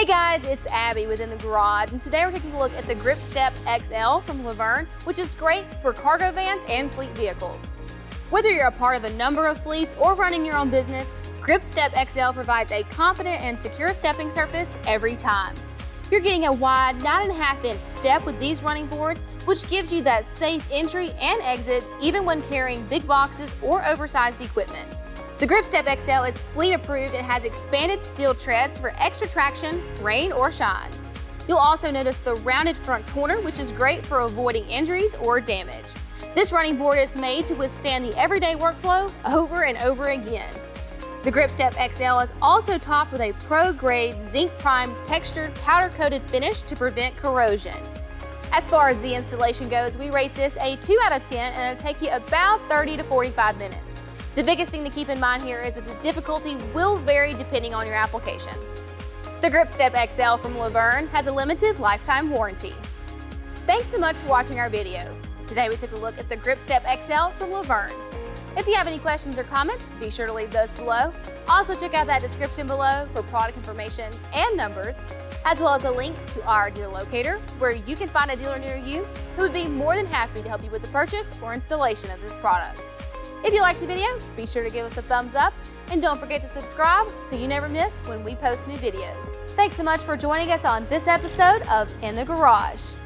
Hey guys, it's Abby within the garage, and today we're taking a look at the Grip Step XL from LUVERNE, which is great for cargo vans and fleet vehicles. Whether you're a part of a number of fleets or running your own business, Grip Step XL provides a confident and secure stepping surface every time. You're getting a wide 9.5-inch step with these running boards, which gives you that safe entry and exit even when carrying big boxes or oversized equipment. The Grip Step XL is fleet approved and has expanded steel treads for extra traction, rain or shine. You'll also notice the rounded front corner, which is great for avoiding injuries or damage. This running board is made to withstand the everyday workflow over and over again. The Grip Step XL is also topped with a pro-grade zinc-primed textured powder-coated finish to prevent corrosion. As far as the installation goes, we rate this a 2 out of 10 and it'll take you about 30 to 45 minutes. The biggest thing to keep in mind here is that the difficulty will vary depending on your application. The Grip Step XL from LUVERNE has a limited lifetime warranty. Thanks so much for watching our video. Today we took a look at the Grip Step XL from LUVERNE. If you have any questions or comments, be sure to leave those below. Also check out that description below for product information and numbers, as well as a link to our dealer locator, where you can find a dealer near you who would be more than happy to help you with the purchase or installation of this product. If you liked the video, be sure to give us a thumbs up and don't forget to subscribe so you never miss when we post new videos. Thanks so much for joining us on this episode of In the Garage.